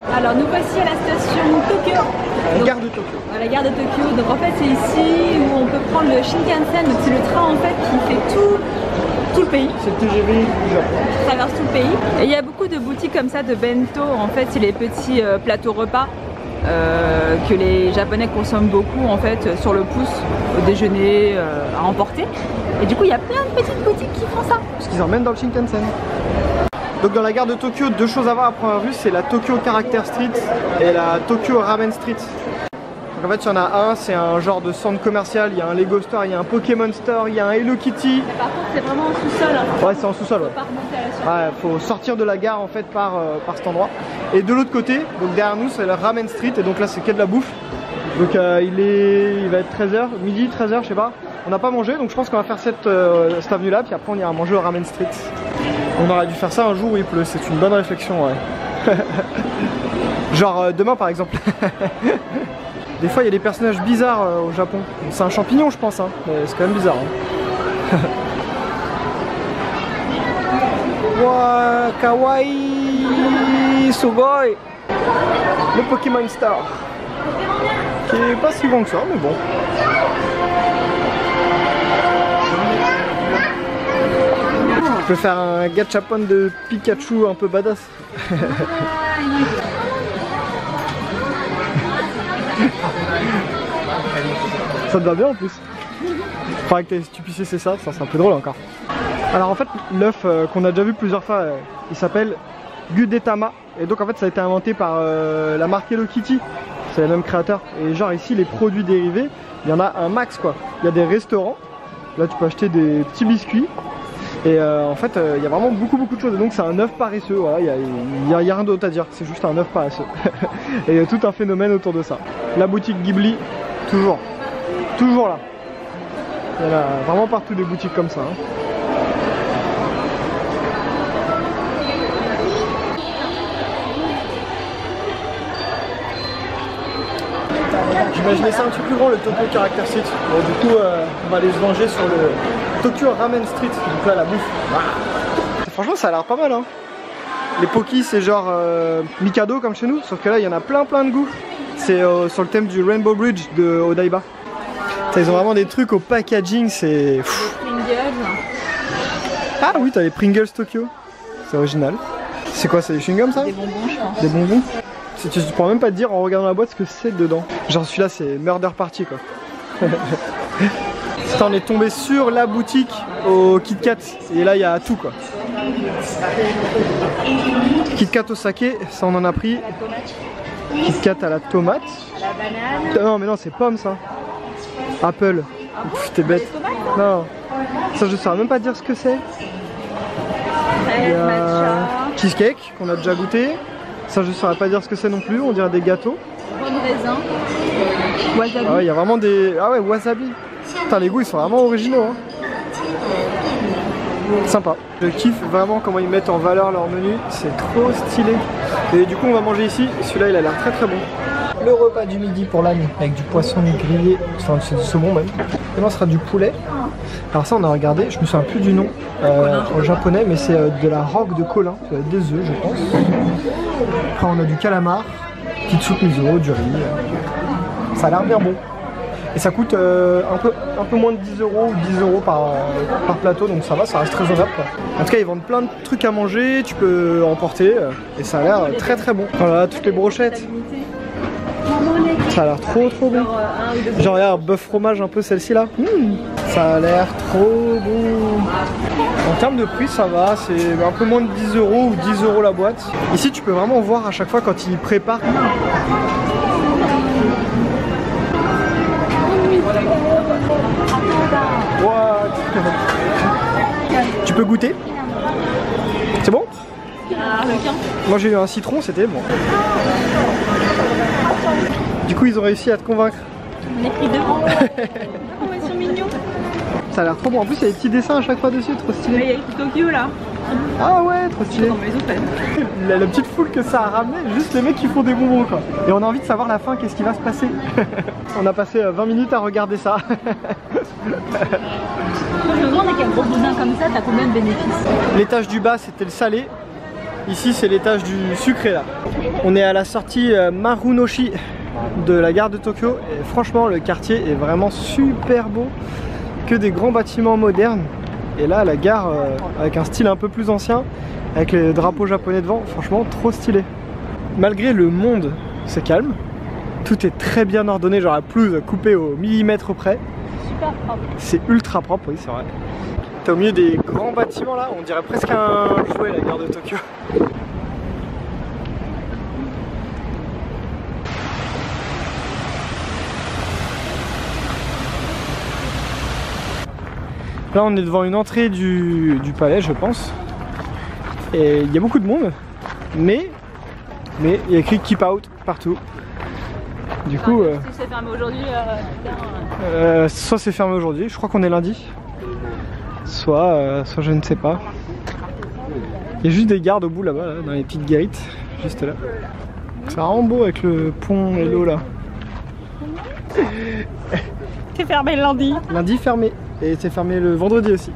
Alors nous voici à la station Tokyo. La gare de Tokyo. À la gare de Tokyo. Donc en fait c'est ici où on peut prendre le Shinkansen. Donc c'est le train en fait qui fait tout le pays. C'est le TGV du Japon. Qui traverse tout le pays. Et il y a beaucoup de boutiques comme ça de bento. En fait c'est les petits plateaux repas que les Japonais consomment beaucoup en fait sur le pouce au déjeuner à emporter. Et du coup il y a plein de petites boutiques qui font ça. Parce qu'ils emmènent dans le Shinkansen. Donc dans la gare de Tokyo, deux choses à voir à première vue, c'est la Tokyo Character Street et la Tokyo Ramen Street. Donc en fait il y en a un, c'est un genre de centre commercial, il y a un Lego Store, il y a un Pokémon Store, il y a un Hello Kitty. Par contre c'est vraiment en sous-sol. Hein. Ouais c'est en sous-sol. Ouais, faut sortir de la gare en fait par cet endroit. Et de l'autre côté, donc derrière nous c'est la Ramen Street et donc là c'est que de la bouffe. Donc il va être 13h, midi, 13h je sais pas. On n'a pas mangé donc je pense qu'on va faire cette avenue là puis après on ira manger au Ramen Street. On aurait dû faire ça un jour où il pleut, c'est une bonne réflexion ouais. Genre demain par exemple. Des fois il y a des personnages bizarres au Japon. C'est un champignon je pense hein, mais c'est quand même bizarre. Hein. Wa kawaii sugoi. Le Pokémon Star. Qui est pas si bon que ça mais bon. Je peux faire un gachapon de Pikachu un peu badass. Ça te va bien en plus. Faudrait que tu puisses essayer ça, c'est un peu drôle encore. Alors en fait l'œuf qu'on a déjà vu plusieurs fois, il s'appelle Gudetama. Et donc en fait ça a été inventé par la marque Hello Kitty. C'est le même créateur. Et genre ici les produits dérivés, il y en a un max quoi. Il y a des restaurants, là tu peux acheter des petits biscuits. Et en fait il y a vraiment beaucoup de choses. Et donc c'est un œuf paresseux, voilà, il y a rien d'autre à dire, c'est juste un œuf paresseux. Et il y a tout un phénomène autour de ça. La boutique Ghibli, toujours là. Il y en a vraiment partout des boutiques comme ça. Hein. J'imaginais ça un petit peu plus grand, le Tokyo Character Street. Bon, du coup, on va aller se venger sur le Tokyo Ramen Street. Donc là, la bouffe. Ah. Franchement, ça a l'air pas mal. Hein. Les Poki, c'est genre Mikado comme chez nous, sauf que là, il y en a plein de goûts. C'est sur le thème du Rainbow Bridge de Odaiba. Ça, ils ont vraiment des trucs au packaging, c'est. Ah oui, t'as les Pringles Tokyo. C'est original. C'est quoi, c'est des chewing-gums ça? Des bonbons, je pense. Des bonbons? Tu pourras même pas te dire en regardant la boîte ce que c'est dedans. Genre celui-là c'est Murder Party quoi. On est tombé sur la boutique au Kit Kat et là il y a tout quoi. Kit Kat au saké, ça on en a pris. Kit Kat à la tomate. À la banane. Non mais non c'est pomme ça. Apple. T'es bête. Non. Ça je saurais même pas dire ce que c'est. Il y a cheesecake qu'on a déjà goûté. Ça je saurais pas dire ce que c'est non plus, on dirait des gâteaux. Bonne raisin. Wasabi. Ah ouais, il y a vraiment des... Ah ouais, wasabi. Putain, les goûts ils sont vraiment originaux hein. Sympa. Je kiffe vraiment comment ils mettent en valeur leur menu, c'est trop stylé. Et du coup on va manger ici, celui-là il a l'air très bon. Le repas du midi pour l'âne avec du poisson grillé, enfin c'est du saumon même. Et là ce sera du poulet. Alors ça on a regardé, je me souviens plus du nom en japonais, mais c'est de la roque de colin, des œufs je pense. Après on a du calamar, petite soupe miso, du riz. Ça a l'air bien bon. Et ça coûte un peu moins de 10 € ou 10 € par plateau, donc ça va, ça reste raisonnable quoi. En tout cas ils vendent plein de trucs à manger, tu peux emporter et ça a l'air très bon. Voilà toutes les brochettes. Ça a l'air trop bon. Genre regarde, bœuf fromage un peu celle-ci là. Ça a l'air trop bon. En termes de prix ça va, c'est un peu moins de 10 € ou 10 € la boîte. Ici tu peux vraiment voir à chaque fois quand ils préparent. What? Tu peux goûter? C'est bon? Moi j'ai eu un citron, c'était bon. Du coup ils ont réussi à te convaincre. On est pris devant. Oh, ils sont mignons. Ça a l'air trop bon. En plus il y a des petits dessins à chaque fois dessus, trop stylé. Il y a écrit Tokyo là. Ah ouais, trop stylé. La petite foule que ça a ramené, juste les mecs qui font des bonbons quoi. Et on a envie de savoir la fin, qu'est-ce qui va se passer. On a passé 20 minutes à regarder ça. Je me demande avec un gros boudin comme ça, t'as combien de bénéfices? L'étage du bas c'était le salé. Ici c'est l'étage du sucré là. On est à la sortie Marunouchi de la gare de Tokyo et franchement le quartier est vraiment super beau. Que des grands bâtiments modernes. Et là la gare avec un style un peu plus ancien, avec les drapeaux japonais devant, franchement trop stylé. Malgré le monde, c'est calme. Tout est très bien ordonné, genre la pelouse coupée au millimètre près. Super propre. C'est ultra propre, oui c'est vrai. T'es au milieu des grands bâtiments là, on dirait presque un jouet la gare de Tokyo. Là on est devant une entrée du palais je pense. Et il y a beaucoup de monde, mais il y a écrit keep out partout. Du coup, si c'est fermé aujourd'hui, soit c'est fermé aujourd'hui, je crois qu'on est lundi, soit je ne sais pas. Il y a juste des gardes au bout là-bas, là, dans les petites guérites, juste là. C'est vraiment beau avec le pont et l'eau là. c'est fermé le lundi. Lundi fermé, et c'est fermé le vendredi aussi.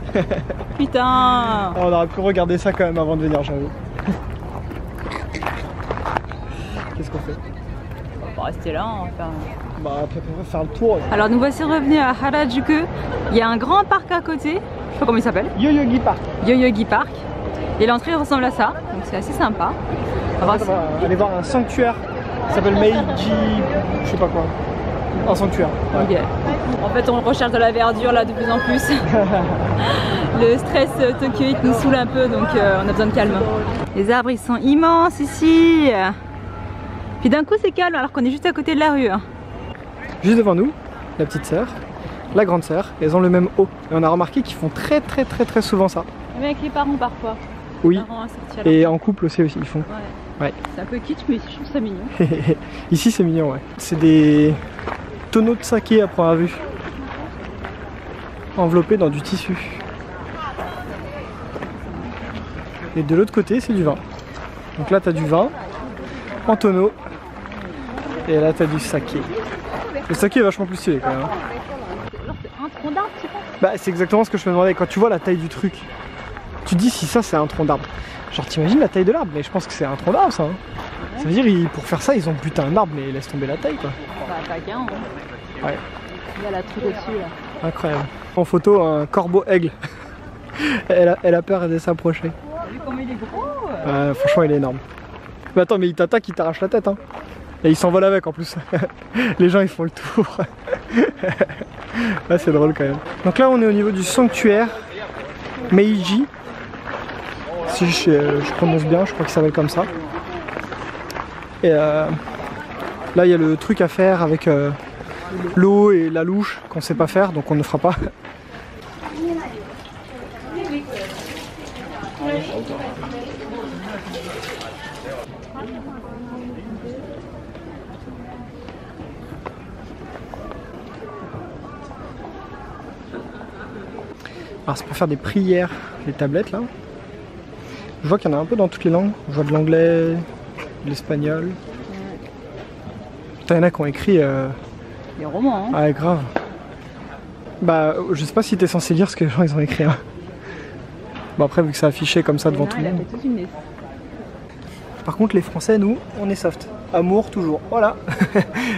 Putain. On aurait pu regarder ça quand même avant de venir, j'avoue. Qu'est-ce qu'on fait? On va rester là, on va faire... Bah après on va faire le tour. Alors nous voici revenus à Harajuku. Il y a un grand parc à côté, je sais pas comment il s'appelle. Yoyogi Park. Yoyogi Park. Et l'entrée ressemble à ça, donc c'est assez sympa. On va aller voir un sanctuaire qui s'appelle Meiji, je sais pas quoi. Un sanctuaire. Ouais. Okay. En fait on recherche de la verdure là de plus en plus. Le stress tokyoïte nous saoule un peu, donc on a besoin de calme. Les arbres ils sont immenses ici. Puis d'un coup c'est calme alors qu'on est juste à côté de la rue. Juste devant nous, la petite sœur, la grande sœur, elles ont le même haut. Et on a remarqué qu'ils font très souvent ça. Même avec les parents parfois. Oui, parents et en couple aussi ils font. Ouais. Ouais. C'est un peu kitsch mais je trouve ça mignon. Ici c'est mignon, ouais. C'est des tonneaux de saké à première vue. Enveloppés dans du tissu. Et de l'autre côté c'est du vin. Donc là t'as du vin en tonneau. Et là t'as du saké. Le saké est vachement plus stylé quand même. Genre c'est un tronc d'arbre tu penses? Bah c'est exactement ce que je me demandais. Quand tu vois la taille du truc, tu te dis si ça c'est un tronc d'arbre. Genre t'imagines la taille de l'arbre, mais je pense que c'est un tronc d'arbre ça. Hein. Ouais. Ça veut dire pour faire ça ils ont buté un arbre mais laisse tomber la taille quoi. Bah pas qu'un hein. Ouais. Il y a la truc au-dessus là. Incroyable. En photo un corbeau aigle. elle a peur de s'approcher. Vu comment il est gros. Franchement il est énorme. Mais attends mais il t'attaque, il t'arrache la tête hein. Et il s'envole avec en plus. Les gens ils font le tour. Là c'est drôle quand même. Donc là on est au niveau du sanctuaire Meiji. Si je prononce bien, je crois qu'il s'appelle comme ça. Et là il y a le truc à faire avec l'eau et la louche qu'on sait pas faire, donc on ne fera pas. Alors c'est pour faire des prières, les tablettes là. Je vois qu'il y en a un peu dans toutes les langues. Je vois de l'anglais, de l'espagnol. Putain, il y en a qui ont écrit... Des romans hein. Ouais, grave. Bah, je sais pas si t'es censé lire ce que les gens ils ont écrit. Hein. Bon après, vu que c'est affiché comme ça devant tout le monde. Par contre, les Français, nous, on est soft. Amour toujours. Voilà.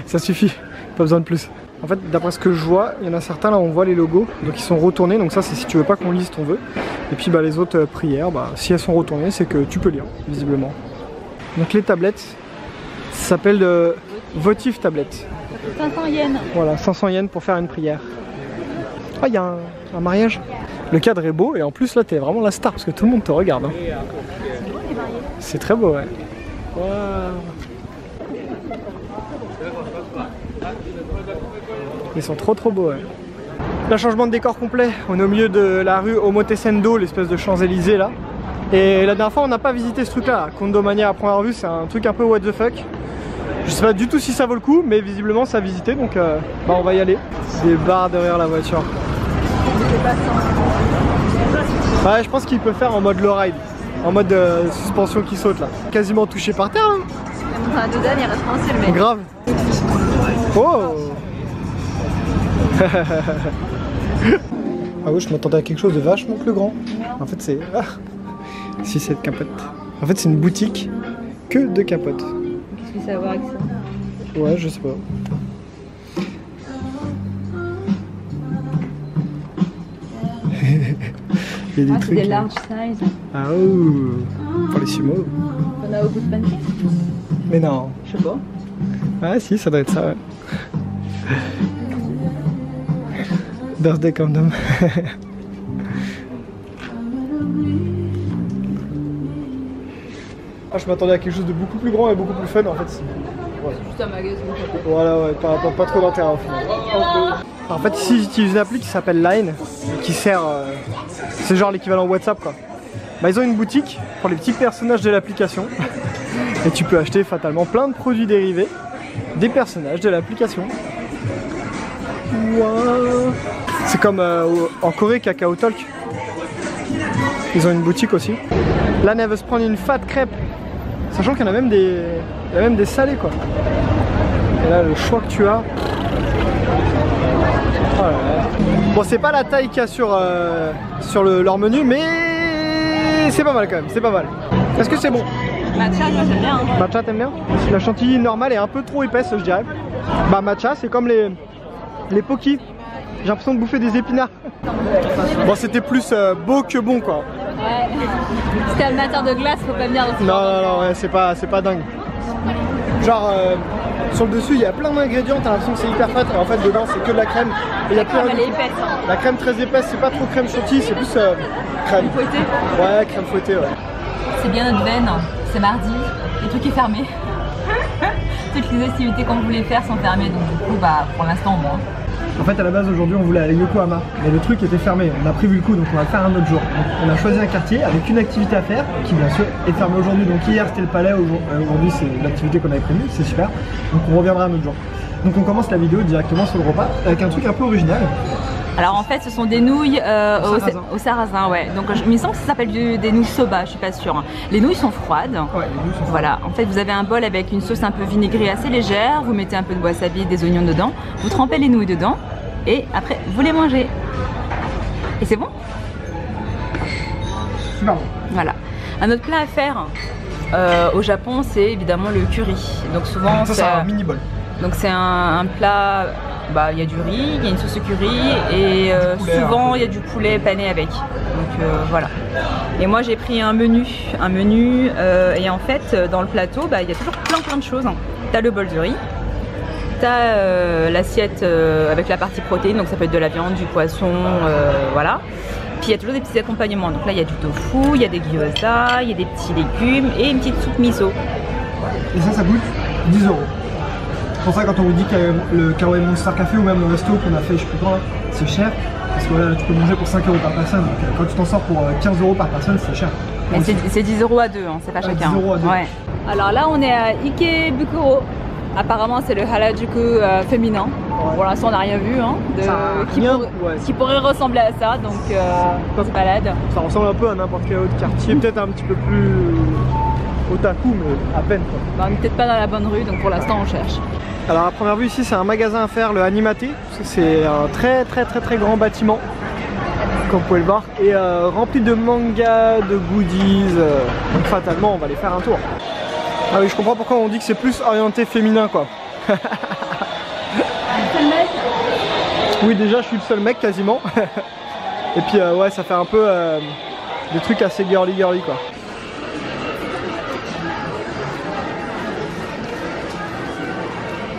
Ça suffit. Pas besoin de plus. En fait, d'après ce que je vois, il y en a certains là, on voit les logos, donc ils sont retournés, donc ça c'est si tu veux pas qu'on lise ton vœu. Et puis bah, les autres prières, bah, si elles sont retournées, c'est que tu peux lire, visiblement. Donc les tablettes, ça s'appelle votive tablette. Ça coûte 500 yens. Voilà, 500 yens pour faire une prière. Ah, il y a un mariage. Le cadre est beau et en plus là, t'es vraiment la star parce que tout le monde te regarde. Hein. C'est beau les mariés. C'est très beau, ouais. Wow. Ils sont trop beaux, ouais. Là, changement de décor complet. On est au milieu de la rue Omotesando, l'espèce de Champs-Élysées là. Et la dernière fois, on n'a pas visité ce truc là. Condomania à première vue, c'est un truc un peu what the fuck. Je sais pas du tout si ça vaut le coup, mais visiblement ça a visité, donc bah, on va y aller. Des barres derrière la voiture. Ouais, je pense qu'il peut faire en mode low ride. En mode suspension qui saute là. Quasiment touché par terre. Hein. Dans la douzaine, il reste français le mec. Grave. Oh. Ah oui, je m'attendais à quelque chose de vachement plus grand. En fait c'est... Ah, si c'est de capote. En fait, c'est une boutique que de capotes. Qu'est-ce que ça a à voir avec ça? Ouais, je sais pas. Il y a des trucs. C'est des large size. Ah oh, pour les sumo. On a beaucoup de pancakes? Mais non. Je sais pas. Ah si, ça doit être ça, ouais. Birthday condom. Ah, je m'attendais à quelque chose de beaucoup plus grand et beaucoup plus fun en fait. Voilà. C'est juste un magasin. Voilà, ouais, pas trop d'intérêt au final. En fait, ici j'utilise une appli qui s'appelle Line, qui sert. C'est genre l'équivalent WhatsApp quoi. Bah, ils ont une boutique pour les petits personnages de l'application. Et tu peux acheter fatalement plein de produits dérivés des personnages de l'application. Wow. C'est comme en Corée, Kakao Talk. Ils ont une boutique aussi. Là, elle veut se prendre une fat crêpe. Sachant qu'il y en a même des, salés quoi. Et là, le choix que tu as. Oh là là. Bon, c'est pas la taille qu'il y a sur leur menu, mais c'est pas mal quand même, c'est pas mal. Est-ce que c'est bon? Matcha, moi j'aime bien. Hein. Matcha, t'aimes bien? La chantilly normale est un peu trop épaisse, je dirais. Bah, matcha, c'est comme les Poki. J'ai l'impression de bouffer des épinards. Bon, c'était plus beau que bon, quoi. Ouais. Si t'es amateur de glace, faut pas venir dans ce Non, non, non, ouais, c'est pas dingue. Genre, sur le dessus, il y a plein d'ingrédients, t'as l'impression que c'est hyper fat. Et en fait, dedans, c'est que de la crème. Et il y a plein elle est épaisse. Hein. La crème très épaisse, c'est pas trop crème chantilly, c'est plus crème. Fouettée. Ouais, crème fouettée, ouais. C'est bien notre veine, c'est mardi, le truc est fermé. Toutes les activités qu'on voulait faire sont fermées, donc du coup, bah, pour l'instant, bon. En fait, à la base, aujourd'hui, on voulait aller à Yokohama, mais le truc était fermé. On a prévu le coup, donc on va le faire un autre jour. Donc, on a choisi un quartier avec une activité à faire, qui bien sûr est fermée aujourd'hui. Donc hier, c'était le palais, aujourd'hui, c'est l'activité qu'on avait prévue, c'est super. Donc on reviendra un autre jour. Donc on commence la vidéo directement sur le repas, avec un truc un peu original. Alors en fait, ce sont des nouilles au sarrasin, ouais. Donc il me semble que ça s'appelle des nouilles soba, je suis pas sûre. Les nouilles sont froides. Ouais, les nouilles sont froides. Voilà, en fait, vous avez un bol avec une sauce un peu vinaigrée assez légère. Vous mettez un peu de wasabi, des oignons dedans. Vous trempez les nouilles dedans et après vous les mangez. Et c'est bon. Super bon. Voilà. Un autre plat à faire au Japon, c'est évidemment le curry. Donc souvent, c'est un mini bol. Donc c'est un plat. Bah, il y a du riz, il y a une sauce curry et souvent il y a du poulet pané avec. Donc voilà. Et moi j'ai pris un menu et en fait dans le plateau bah, il y a toujours plein de choses. T'as le bol de riz, t'as l'assiette avec la partie protéine, donc ça peut être de la viande, du poisson, voilà. Puis il y a toujours des petits accompagnements. Donc là il y a du tofu, il y a des gyoza, il y a des petits légumes et une petite soupe miso. Et ça coûte 10 €. C'est pour ça quand on vous dit que le Kawaii Monster Café ou même le resto qu'on a fait je sais plus quand, c'est cher. Parce que voilà, tu peux manger pour 5 € par personne. Donc, quand tu t'en sors pour 15 € par personne, c'est cher. Mais c'est 10 € à deux, hein, c'est pas chacun. 10 € à deux. Ouais. Alors là on est à Ikebukuro. Apparemment c'est le Harajuku féminin. Ouais. Pour l'instant on n'a rien vu hein, qui pourrait ressembler à ça, donc on se balade. Ça ressemble un peu à n'importe quel autre quartier, peut-être un petit peu plus otaku, mais à peine quoi. Bah, on n'est peut-être pas dans la bonne rue, donc pour l'instant on cherche. Alors à première vue ici c'est un magasin à faire, le Animate. C'est un très grand bâtiment, comme vous pouvez le voir, et rempli de mangas, de goodies, donc fatalement on va aller faire un tour. Ah oui, je comprends pourquoi on dit que c'est plus orienté féminin quoi. Oui, déjà je suis le seul mec quasiment. Et puis ouais, ça fait un peu des trucs assez girly quoi.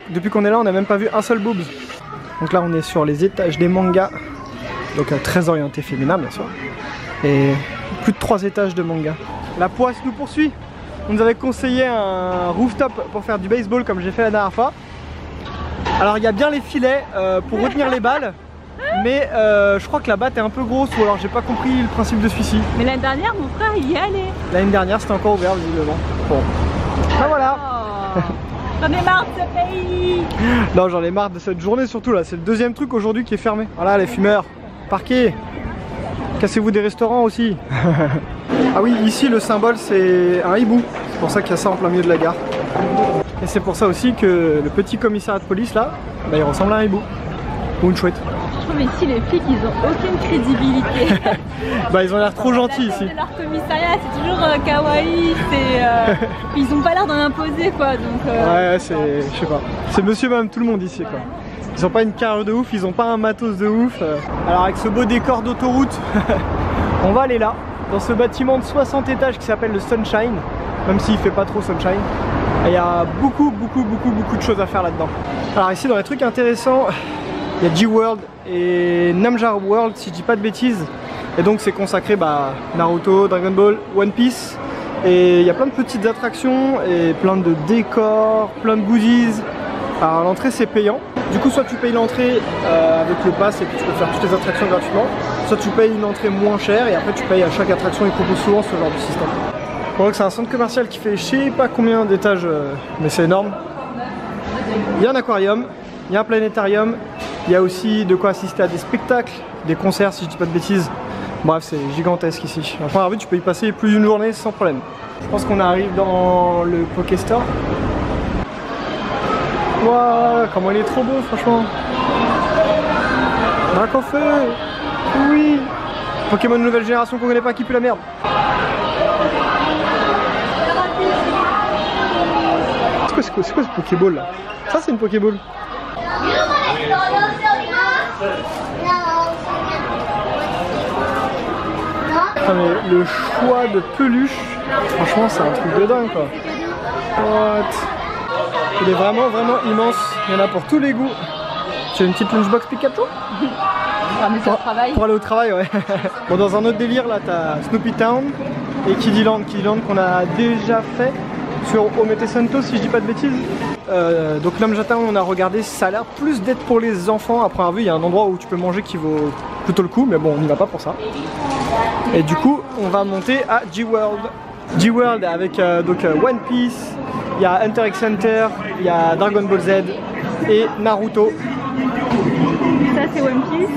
Depuis qu'on est là, on n'a même pas vu un seul boobs. Donc là on est sur les étages des mangas. Donc très orienté féminin bien sûr. Et plus de 3 étages de mangas. La poisse nous poursuit. On nous avait conseillé un rooftop pour faire du baseball comme j'ai fait la dernière fois. Alors il y a bien les filets pour retenir les balles. Mais je crois que la batte est un peu grosse ou alors j'ai pas compris le principe de celui-ci. Mais l'année dernière mon frère y est allé. L'année dernière c'était encore ouvert visiblement. Bon. Ben voilà. J'en ai marre de ce pays. Non, j'en ai marre de cette journée surtout là. C'est le deuxième truc aujourd'hui qui est fermé. Voilà les fumeurs. Parquez. Cassez-vous des restaurants aussi. Ah oui, ici le symbole c'est un hibou. C'est pour ça qu'il y a ça en plein milieu de la gare. Et c'est pour ça aussi que le petit commissariat de police là, bah, il ressemble à un hibou. Ou une chouette. trouve ici les flics ils ont aucune crédibilité. Bah ils ont l'air trop gentils ici. Leur commissariat c'est toujours kawaii, ils ont pas l'air d'en imposer quoi donc. Ouais c'est, je sais pas. C'est monsieur même tout le monde ici quoi. Ils ont pas une carrure de ouf, ils ont pas un matos de ouf. Alors avec ce beau décor d'autoroute, on va aller là, dans ce bâtiment de 60 étages qui s'appelle le Sunshine, même s'il fait pas trop sunshine. Et il y a beaucoup de choses à faire là-dedans. Alors ici dans les trucs intéressants, il y a G-World et Namja World si je dis pas de bêtises. Et donc c'est consacré Naruto, Dragon Ball, One Piece. Et il y a plein de petites attractions et plein de décors, plein de goodies. Alors l'entrée c'est payant. Du coup soit tu payes l'entrée avec le pass et puis tu peux faire toutes les attractions gratuitement. Soit tu payes une entrée moins chère et après tu payes à chaque attraction. Ils proposent souvent ce genre de système. On voit que c'est un centre commercial qui fait je sais pas combien d'étages mais c'est énorme. Il y a un aquarium, il y a un planétarium, il y a aussi de quoi assister à des spectacles, des concerts si je dis pas de bêtises. Bref c'est gigantesque ici. À première vue tu peux y passer plus d'une journée sans problème. Je pense qu'on arrive dans le Pokéstore. Waouh, comment il est trop beau franchement. Dracofeu. Oui. Pokémon de nouvelle génération qu'on connaît pas qui pue la merde. C'est quoi ce Pokéball là? Ça c'est une Pokéball. Ah, mais le choix de peluche, franchement c'est un truc de dingue quoi. What? Il est vraiment immense, il y en a pour tous les goûts. Tu as une petite lunchbox Pikachu? Pour aller au travail ouais. Bon dans un autre délire là t'as Snoopy Town et Kiddy Land qu'on a déjà fait sur Omete Santo si je dis pas de bêtises. Donc Namja Town on a regardé, ça a l'air plus d'être pour les enfants. À première vue il y a un endroit où tu peux manger qui vaut plutôt le coup mais bon on n'y va pas pour ça. Et du coup on va monter à G-World. G-World avec One Piece, il y a Hunter x Hunter, il y a Dragon Ball Z et Naruto. Ça c'est One Piece.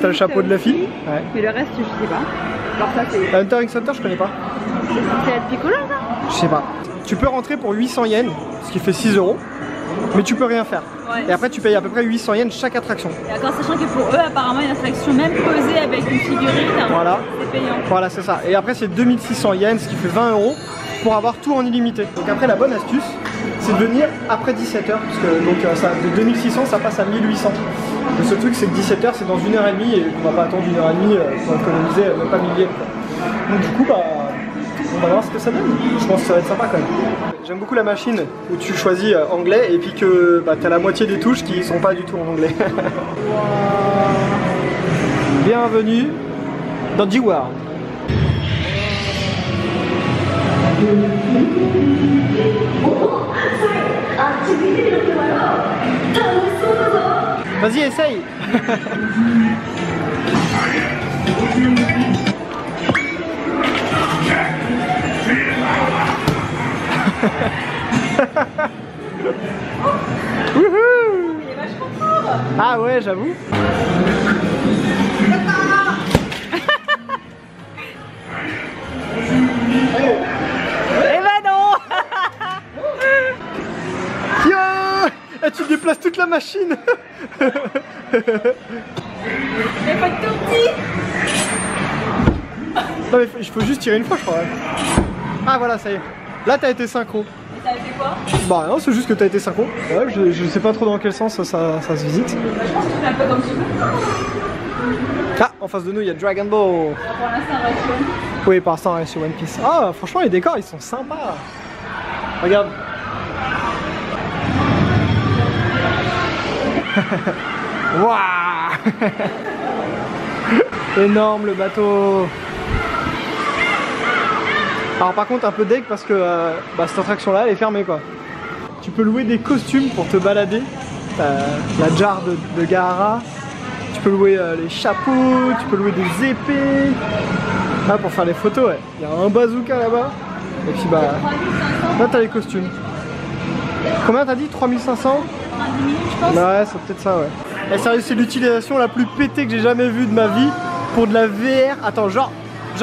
T'as le chapeau de Luffy. Ouais. Mais le reste je sais pas. Alors ça c'est... Hunter x Hunter je connais pas. C'est être Piccolo ça? Je sais pas. Tu peux rentrer pour 800 yens, ce qui fait 6 €, mais tu peux rien faire. Ouais. Et après tu payes à peu près 800 yens chaque attraction. D'accord, sachant que pour eux apparemment une attraction même posée avec une figurine, voilà. C'est payant. Voilà c'est ça. Et après c'est 2600 yens, ce qui fait 20 € pour avoir tout en illimité. Donc après la bonne astuce, c'est de venir après 17h, parce que donc ça, de 2600 ça passe à 1800. Le seul truc c'est que 17h c'est dans 1h30 et on va pas attendre 1h30 pour économiser même pas 1000 yens. Donc du coup on va voir ce que ça donne. Je pense que ça va être sympa quand même. J'aime beaucoup la machine où tu choisis anglais et puis que t'as la moitié des touches qui sont pas du tout en anglais. Bienvenue dans G-World. Vas-y, essaye. Wouhou! Il est vachement fort. Ah ouais, j'avoue. Eh ben non. Yo! Et tu déplaces toute la machine. Il n'y a pas de tout petit. Non mais il faut juste tirer une fois je crois. Ah voilà ça y est. Là t'as été synchro. Et t'as fait quoi? Bah non c'est juste que t'as été synchro. Ouais je sais pas trop dans quel sens ça se visite. Je pense que tu fais un peu comme tu veux. Ah en face de nous il y a Dragon Ball. Pour l'instant on reste sur One Piece. Oui pour l'instant on reste sur One Piece. Ah franchement les décors ils sont sympas. Regarde. Waouh. Énorme le bateau. Alors par contre un peu deg parce que cette attraction là elle est fermée quoi. Tu peux louer des costumes pour te balader. La jarre de Gaara. Tu peux louer les chapeaux, tu peux louer des épées. Ah pour faire les photos ouais. Il y a un bazooka là-bas. Et puis là t'as les costumes. Combien t'as dit? 3500? 10 minutes je pense. Ouais c'est peut-être ça ouais. Et sérieux c'est l'utilisation la plus pétée que j'ai jamais vue de ma vie pour de la VR. Attends genre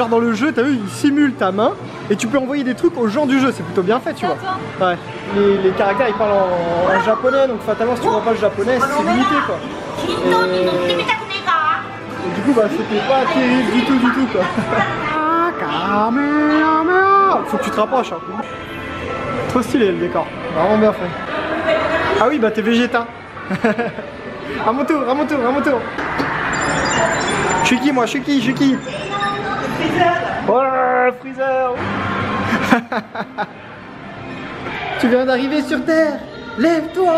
dans le jeu t'as vu il simule ta main et tu peux envoyer des trucs aux gens du jeu, c'est plutôt bien fait tu vois. Ouais. Les caractères ils parlent en japonais donc fatalement si tu vois pas le japonais c'est limité quoi. Et du coup, bah, c'était pas terrible du tout quoi. Faut que tu te rapproches. Hein. Trop stylé le décor, vraiment bien fait. Ah oui, bah t'es végétain. À mon tour. Je suis qui moi, je suis qui Ouais, Freezer. Tu viens d'arriver sur Terre. Lève-toi.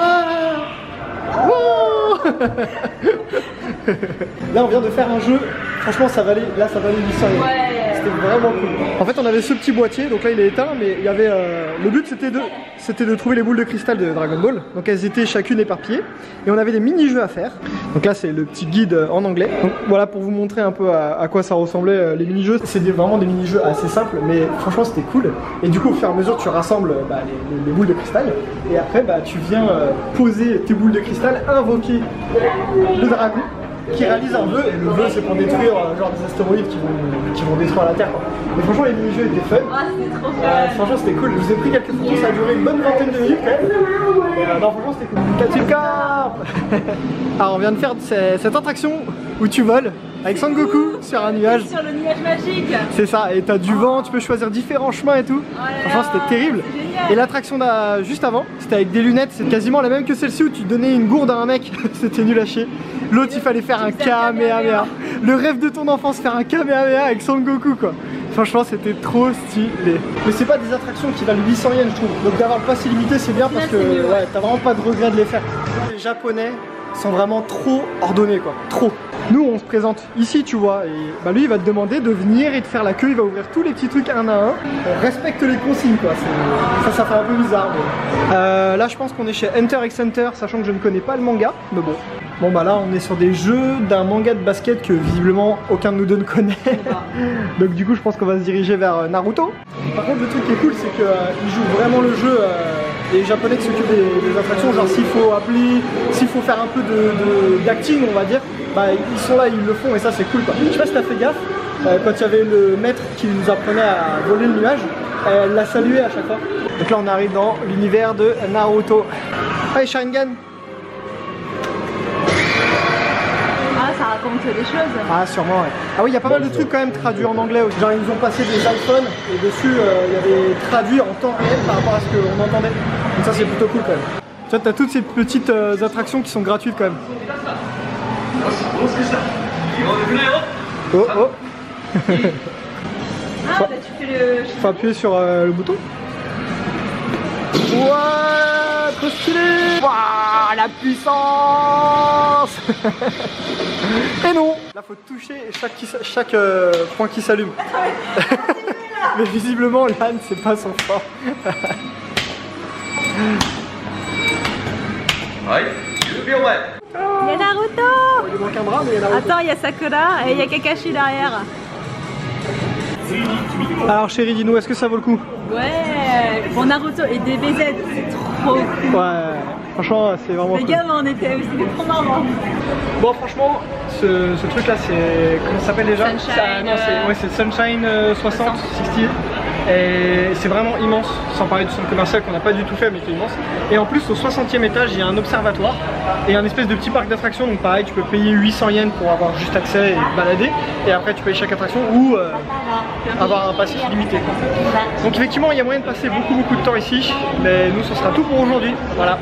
Là on vient de faire un jeu, franchement ça valait 800 €. C'était vraiment cool. En fait on avait ce petit boîtier, donc là il est éteint, mais il y avait le but c'était de trouver les boules de cristal de Dragon Ball. Donc elles étaient chacune éparpillées et on avait des mini-jeux à faire. Donc là c'est le petit guide en anglais. Donc voilà pour vous montrer un peu à quoi ça ressemblait les mini-jeux. C'est vraiment des mini-jeux assez simples, mais franchement c'était cool. Et du coup au fur et à mesure tu rassembles les boules de cristal et après tu viens poser tes boules de cristal, invoquer le dragon qui réalise un vœu, et le vœu c'est pour détruire genre des astéroïdes qui vont détruire la Terre quoi. Mais franchement les mini-jeux étaient fun. C'était trop fun. Franchement c'était cool, je vous ai pris quelques photos, ça a duré une bonne vingtaine de minutes quand même. Non franchement c'était cool. Katsukap. Alors on vient de faire cette attraction où tu voles avec Son Goku sur un nuage. Sur le nuage magique. C'est ça, et t'as du vent, tu peux choisir différents chemins et tout. Franchement c'était terrible. Et l'attraction juste avant, c'était avec des lunettes, c'est quasiment la même que celle-ci où tu donnais une gourde à un mec. C'était nul à chier. L'autre il fallait faire un Kamehameha. Le rêve de ton enfance, faire un Kamehameha avec Son Goku quoi. Franchement c'était trop stylé. Mais c'est pas des attractions qui valent 800 yens je trouve. Donc d'avoir le pass illimité c'est bien parce que ouais, t'as vraiment pas de regret de les faire. Les Japonais sont vraiment trop ordonnés quoi, trop. Nous on se présente ici tu vois, et bah lui il va te demander de venir et de faire la queue, il va ouvrir tous les petits trucs un à un. On respecte les consignes quoi, ça fait un peu bizarre. Mais... là je pense qu'on est chez Hunter x Hunter, sachant que je ne connais pas le manga, mais bon. Bon bah là on est sur des jeux d'un manga de basket que visiblement aucun de nous deux ne connaît. Donc du coup je pense qu'on va se diriger vers Naruto. Par contre le truc qui est cool c'est qu'ils jouent vraiment le jeu, les japonais qui s'occupent des attractions, genre s'il faut appeler, s'il faut faire un peu d'acting on va dire, bah ils sont là, ils le font et ça c'est cool quoi. Je sais pas si t'as fait gaffe, quand il y avait le maître qui nous apprenait à voler le nuage, elle l'a salué à chaque fois. Donc là on arrive dans l'univers de Naruto. Hey Sharingan. Ça raconte des choses. Ah sûrement ouais. Ah oui il y a pas mal de trucs quand même traduits en anglais aussi. Genre ils nous ont passé des iPhones et dessus il y avait traduit en temps réel par rapport à ce qu'on entendait. Donc ça c'est plutôt cool quand même. Tu vois t'as toutes ces petites attractions qui sont gratuites quand même. Oh oh. Ah bah tu fais le... Faut appuyer sur le bouton. Wouah, trop stylé. Wouah, la puissance. Et non. Là faut toucher chaque point qui s'allume. Mais visiblement l'âne c'est pas son fort. Il y a Naruto. Il manque un bras mais il y a Naruto. Attends, il y a Sakura et il y a Kakashi derrière. Alors chérie, dis-nous, est-ce que ça vaut le coup? Ouais, bon Naruto et DBZ, c'est trop cool. Ouais, franchement c'est vraiment les cool. gamins on était trop marrants. Bon franchement, ce truc là c'est... comment ça s'appelle déjà? Sunshine, c'est Sunshine 60. Et c'est vraiment immense, sans parler du centre commercial qu'on n'a pas du tout fait mais qui est immense. Et en plus au 60e étage il y a un observatoire et un espèce de petit parc d'attractions. Donc pareil tu peux payer 800 yens pour avoir juste accès et te balader. Et après tu payes chaque attraction ou avoir un pass illimité. Donc effectivement il y a moyen de passer beaucoup de temps ici. Mais nous ce sera tout pour aujourd'hui. Voilà.